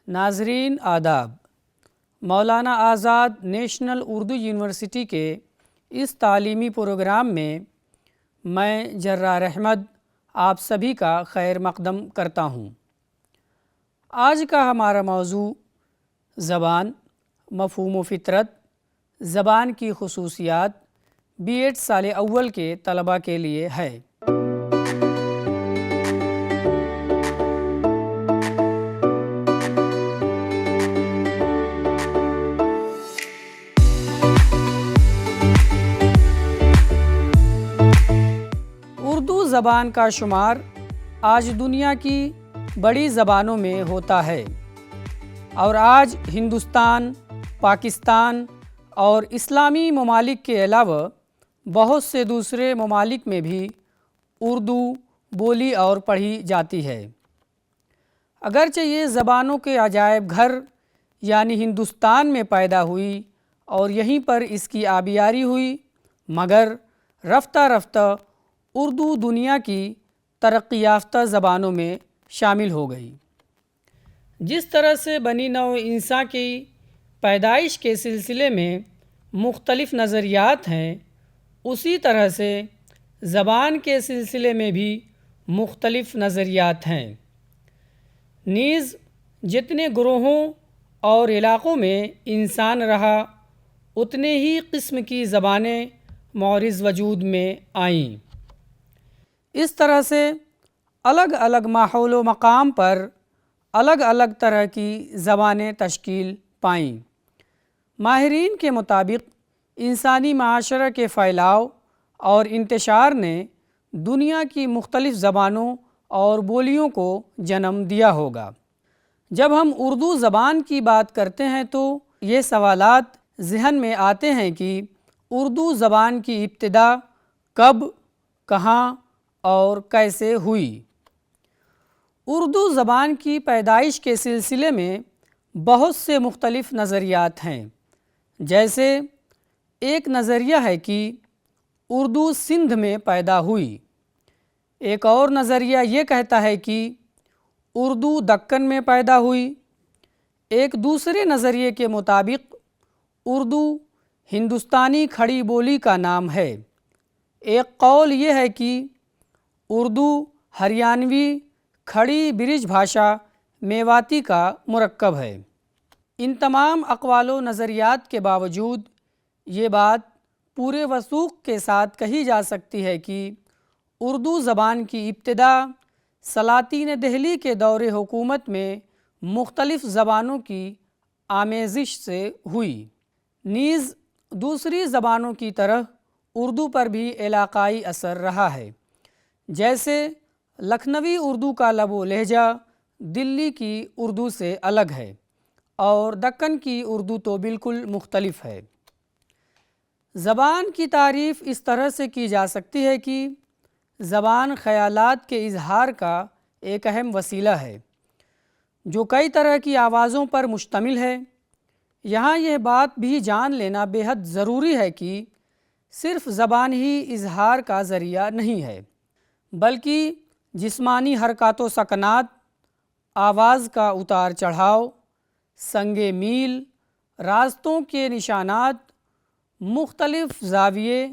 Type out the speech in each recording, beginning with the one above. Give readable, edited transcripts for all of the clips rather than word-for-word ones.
ناظرین آداب، Maulana Azad national Urdu university کے اس تعلیمی پروگرام میں جرار احمد آپ سبھی کا خیر مقدم کرتا ہوں۔ آج کا ہمارا موضوع زبان، مفہوم و فطرت، زبان کی خصوصیات B.Ed سال اول کے طلباء کے لیے ہے۔ اردو زبان کا شمار آج دنیا کی بڑی زبانوں میں ہوتا ہے، اور آج ہندوستان، پاکستان اور اسلامی ممالک کے علاوہ بہت سے دوسرے ممالک میں بھی اردو بولی اور پڑھی جاتی ہے۔ اگرچہ یہ زبانوں کے عجائب گھر یعنی ہندوستان میں پیدا ہوئی اور یہیں پر اس کی آبیاری ہوئی، مگر رفتہ رفتہ اردو دنیا کی ترقی یافتہ زبانوں میں شامل ہو گئی۔ جس طرح سے بنی نوع انسان کی پیدائش کے سلسلے میں مختلف نظریات ہیں، اسی طرح سے زبان کے سلسلے میں بھی مختلف نظریات ہیں۔ نیز جتنے گروہوں اور علاقوں میں انسان رہا، اتنے ہی قسم کی زبانیں معرض وجود میں آئیں۔ اس طرح سے الگ الگ ماحول و مقام پر الگ الگ طرح کی زبانیں تشکیل پائیں۔ ماہرین کے مطابق انسانی معاشرہ کے پھیلاؤ اور انتشار نے دنیا کی مختلف زبانوں اور بولیوں کو جنم دیا ہوگا۔ جب ہم اردو زبان کی بات کرتے ہیں تو یہ سوالات ذہن میں آتے ہیں کہ اردو زبان کی ابتدا کب، کہاں اور کیسے ہوئی؟ اردو زبان کی پیدائش کے سلسلے میں بہت سے مختلف نظریات ہیں۔ جیسے ایک نظریہ ہے کہ اردو سندھ میں پیدا ہوئی، ایک اور نظریہ یہ کہتا ہے کہ اردو دکن میں پیدا ہوئی، ایک دوسرے نظریے کے مطابق اردو ہندوستانی کھڑی بولی کا نام ہے، ایک قول یہ ہے کہ اردو ہریانوی کھڑی برج بھاشا میواتی کا مرکب ہے۔ ان تمام اقوال و نظریات کے باوجود یہ بات پورے وثوق کے ساتھ کہی جا سکتی ہے کہ اردو زبان کی ابتدا سلاطین دہلی کے دور حکومت میں مختلف زبانوں کی آمیزش سے ہوئی۔ نیز دوسری زبانوں کی طرح اردو پر بھی علاقائی اثر رہا ہے، جیسے لکھنوی اردو کا لب و لہجہ دلی کی اردو سے الگ ہے اور دکن کی اردو تو بالکل مختلف ہے۔ زبان کی تعریف اس طرح سے کی جا سکتی ہے کہ زبان خیالات کے اظہار کا ایک اہم وسیلہ ہے جو کئی طرح کی آوازوں پر مشتمل ہے۔ یہاں یہ بات بھی جان لینا بے حد ضروری ہے کہ صرف زبان ہی اظہار کا ذریعہ نہیں ہے، بلکہ جسمانی حرکات و سکنات، آواز کا اتار چڑھاؤ، سنگ میل، راستوں کے نشانات، مختلف زاویے،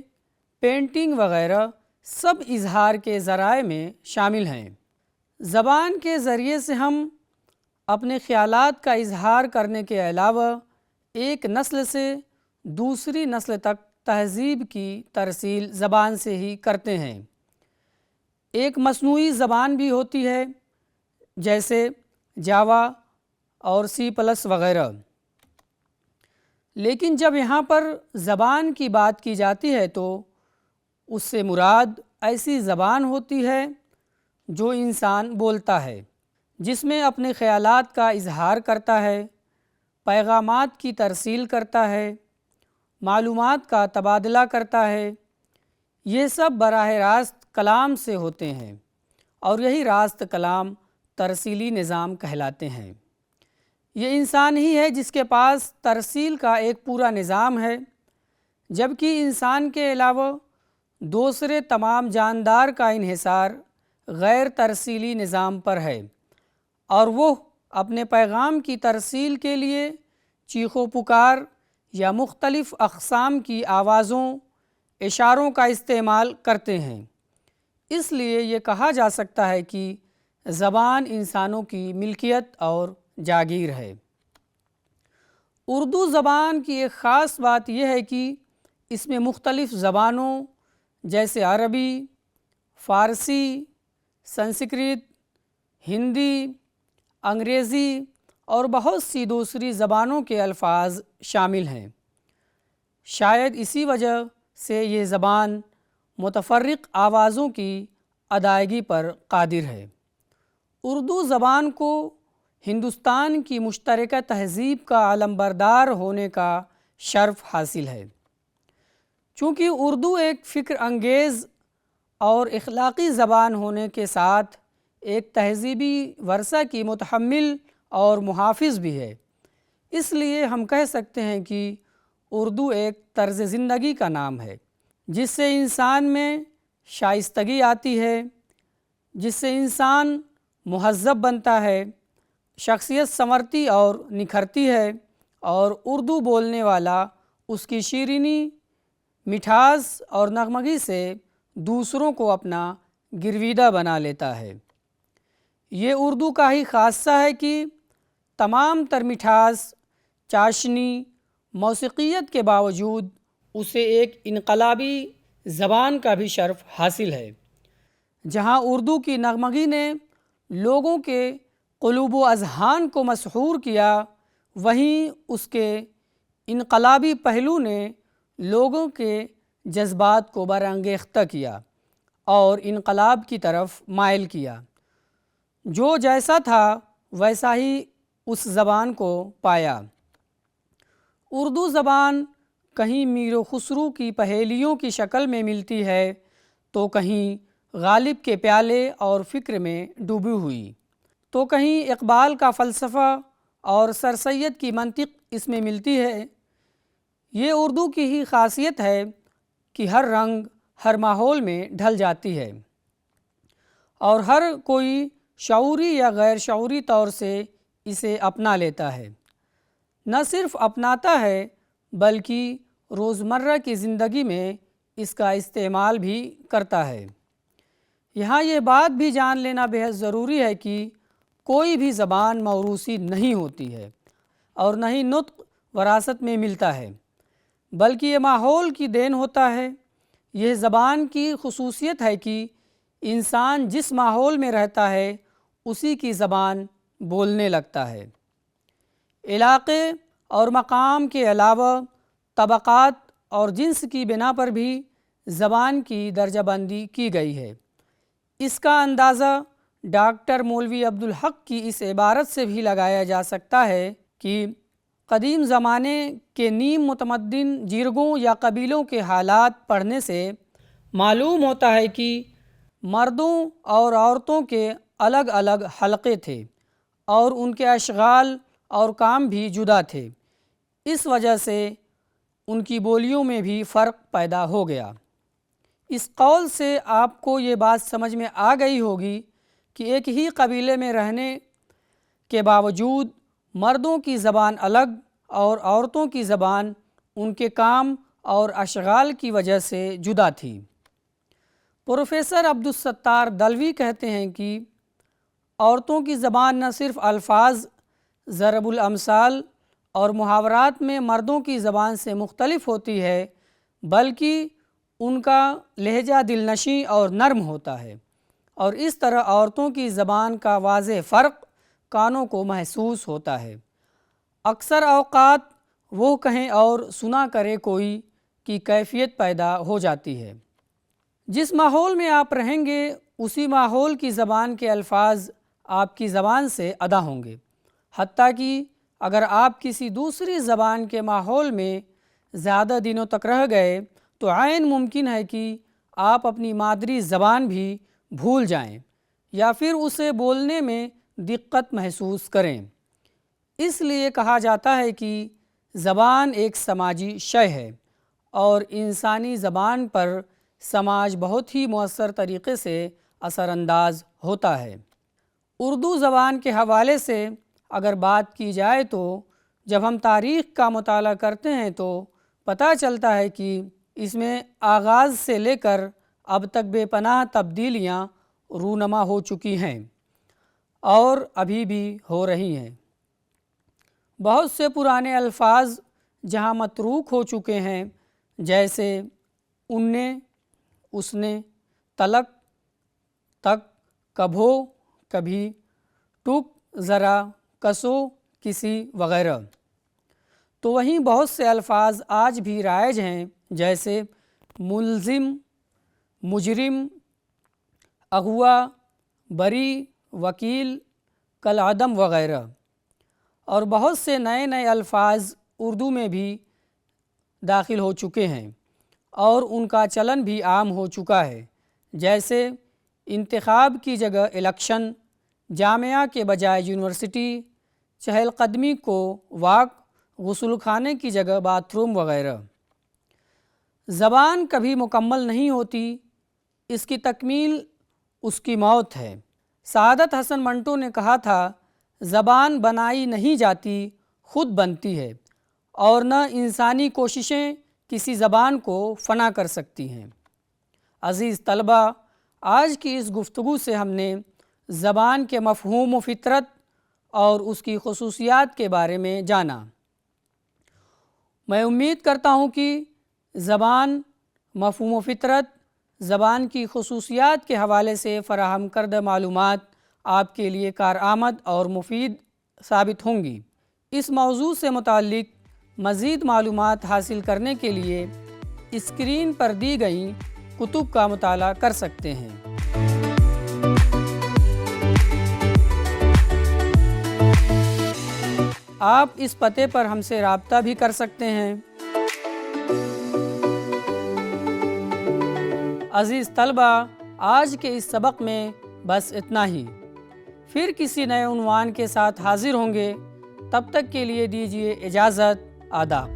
پینٹنگ وغیرہ سب اظہار کے ذرائع میں شامل ہیں۔ زبان کے ذریعے سے ہم اپنے خیالات کا اظہار کرنے کے علاوہ ایک نسل سے دوسری نسل تک تہذیب کی ترسیل زبان سے ہی کرتے ہیں۔ ایک مصنوعی زبان بھی ہوتی ہے، جیسے جاوا اور C+ وغیرہ، لیکن جب یہاں پر زبان کی بات کی جاتی ہے تو اس سے مراد ایسی زبان ہوتی ہے جو انسان بولتا ہے، جس میں اپنے خیالات کا اظہار کرتا ہے، پیغامات کی ترسیل کرتا ہے، معلومات کا تبادلہ کرتا ہے۔ یہ سب براہ راست کلام سے ہوتے ہیں، اور یہی راست کلام ترسیلی نظام کہلاتے ہیں۔ یہ انسان ہی ہے جس کے پاس ترسیل کا ایک پورا نظام ہے، جبکہ انسان کے علاوہ دوسرے تمام جاندار کا انحصار غیر ترسیلی نظام پر ہے، اور وہ اپنے پیغام کی ترسیل کے لیے چیخ و پکار یا مختلف اقسام کی آوازوں، اشاروں کا استعمال کرتے ہیں۔ اس لیے یہ کہا جا سکتا ہے کہ زبان انسانوں کی ملکیت اور جاگیر ہے۔ اردو زبان کی ایک خاص بات یہ ہے کہ اس میں مختلف زبانوں جیسے عربی، فارسی، سنسکرت، ہندی، انگریزی اور بہت سی دوسری زبانوں کے الفاظ شامل ہیں۔ شاید اسی وجہ سے یہ زبان متفرق آوازوں کی ادائیگی پر قادر ہے۔ اردو زبان کو ہندوستان کی مشترکہ تہذیب کا علمبردار ہونے کا شرف حاصل ہے۔ چونکہ اردو ایک فکر انگیز اور اخلاقی زبان ہونے کے ساتھ ایک تہذیبی ورثہ کی متحمل اور محافظ بھی ہے، اس لیے ہم کہہ سکتے ہیں کہ اردو ایک طرز زندگی کا نام ہے جس سے انسان میں شائستگی آتی ہے، جس سے انسان مہذب بنتا ہے، شخصیت سنورتی اور نکھرتی ہے، اور اردو بولنے والا اس کی شیرینی، مٹھاس اور نغمگی سے دوسروں کو اپنا گرویدہ بنا لیتا ہے۔ یہ اردو کا ہی خاصہ ہے کہ تمام تر مٹھاس، چاشنی، موسیقیت کے باوجود اسے ایک انقلابی زبان کا بھی شرف حاصل ہے۔ جہاں اردو کی نغمگی نے لوگوں کے قلوب و اذہان کو مسحور کیا، وہیں اس کے انقلابی پہلو نے لوگوں کے جذبات کو برانگیختہ کیا اور انقلاب کی طرف مائل کیا۔ جو جیسا تھا ویسا ہی اس زبان کو پایا۔ اردو زبان کہیں میر و خسرو کی پہیلیوں کی شکل میں ملتی ہے تو کہیں غالب کے پیالے اور فکر میں ڈوبی ہوئی، تو کہیں اقبال کا فلسفہ اور سر سید کی منطق اس میں ملتی ہے۔ یہ اردو کی ہی خاصیت ہے کہ ہر رنگ ہر ماحول میں ڈھل جاتی ہے اور ہر کوئی شعوری یا غیر شعوری طور سے اسے اپنا لیتا ہے۔ نہ صرف اپناتا ہے بلکہ روزمرہ کی زندگی میں اس کا استعمال بھی کرتا ہے۔ یہاں یہ بات بھی جان لینا بہت ضروری ہے کہ کوئی بھی زبان موروثی نہیں ہوتی ہے اور نہ ہی نطق وراثت میں ملتا ہے، بلکہ یہ ماحول کی دین ہوتا ہے۔ یہ زبان کی خصوصیت ہے کہ انسان جس ماحول میں رہتا ہے اسی کی زبان بولنے لگتا ہے۔ علاقے اور مقام کے علاوہ طبقات اور جنس کی بنا پر بھی زبان کی درجہ بندی کی گئی ہے۔ اس کا اندازہ ڈاکٹر مولوی عبدالحق کی اس عبارت سے بھی لگایا جا سکتا ہے کہ قدیم زمانے کے نیم متمدن جرگوں یا قبیلوں کے حالات پڑھنے سے معلوم ہوتا ہے کہ مردوں اور عورتوں کے الگ الگ حلقے تھے اور ان کے اشغال اور کام بھی جدا تھے۔ اس وجہ سے ان کی بولیوں میں بھی فرق پیدا ہو گیا۔ اس قول سے آپ کو یہ بات سمجھ میں آ گئی ہوگی کہ ایک ہی قبیلے میں رہنے کے باوجود مردوں کی زبان الگ اور عورتوں کی زبان ان کے کام اور اشغال کی وجہ سے جدا تھی۔ پروفیسر عبدالستار دلوی کہتے ہیں کہ عورتوں کی زبان نہ صرف الفاظ، ضرب الامثال اور محاورات میں مردوں کی زبان سے مختلف ہوتی ہے، بلکہ ان کا لہجہ دلنشیں اور نرم ہوتا ہے، اور اس طرح عورتوں کی زبان کا واضح فرق کانوں کو محسوس ہوتا ہے۔ اکثر اوقات وہ کہیں اور سنا کرے کوئی کی کیفیت پیدا ہو جاتی ہے۔ جس ماحول میں آپ رہیں گے اسی ماحول کی زبان کے الفاظ آپ کی زبان سے ادا ہوں گے، حتیٰ کہ اگر آپ کسی دوسری زبان کے ماحول میں زیادہ دنوں تک رہ گئے تو عین ممکن ہے کہ آپ اپنی مادری زبان بھی بھول جائیں یا پھر اسے بولنے میں دقت محسوس کریں۔ اس لیے کہا جاتا ہے کہ زبان ایک سماجی شے ہے اور انسانی زبان پر سماج بہت ہی مؤثر طریقے سے اثر انداز ہوتا ہے۔ اردو زبان کے حوالے سے اگر بات کی جائے تو جب ہم تاریخ کا مطالعہ کرتے ہیں تو پتہ چلتا ہے کہ اس میں آغاز سے لے کر اب تک بے پناہ تبدیلیاں رونما ہو چکی ہیں اور ابھی بھی ہو رہی ہیں۔ بہت سے پرانے الفاظ جہاں متروک ہو چکے ہیں، جیسے ان نے، اس نے، تلک، تک، کبھو، کبھی، ٹک، ذرا، کسو، کسی وغیرہ، تو وہیں بہت سے الفاظ آج بھی رائج ہیں، جیسے ملزم، مجرم، اغوا، بری، وکیل، کالعدم وغیرہ، اور بہت سے نئے نئے الفاظ اردو میں بھی داخل ہو چکے ہیں اور ان کا چلن بھی عام ہو چکا ہے، جیسے انتخاب کی جگہ الیکشن، جامعہ کے بجائے یونیورسٹی، چہل قدمی کو واک، غسل خانے کی جگہ باتھ روم وغیرہ۔ زبان کبھی مکمل نہیں ہوتی، اس کی تکمیل اس کی موت ہے۔ سعادت حسن منٹو نے کہا تھا، زبان بنائی نہیں جاتی، خود بنتی ہے، اور نہ انسانی کوششیں کسی زبان کو فنا کر سکتی ہیں۔ عزیز طلبہ، آج کی اس گفتگو سے ہم نے زبان کے مفہوم و فطرت اور اس کی خصوصیات کے بارے میں جانا۔ میں امید کرتا ہوں کہ زبان، مفہوم و فطرت، زبان کی خصوصیات کے حوالے سے فراہم کردہ معلومات آپ کے لیے کارآمد اور مفید ثابت ہوں گی۔ اس موضوع سے متعلق مزید معلومات حاصل کرنے کے لیے اسکرین پر دی گئی کتب کا مطالعہ کر سکتے ہیں۔ آپ اس پتے پر ہم سے رابطہ بھی کر سکتے ہیں۔ عزیز طلبہ، آج کے اس سبق میں بس اتنا ہی۔ پھر کسی نئے عنوان کے ساتھ حاضر ہوں گے، تب تک کے لیے دیجیے اجازت۔ آداب۔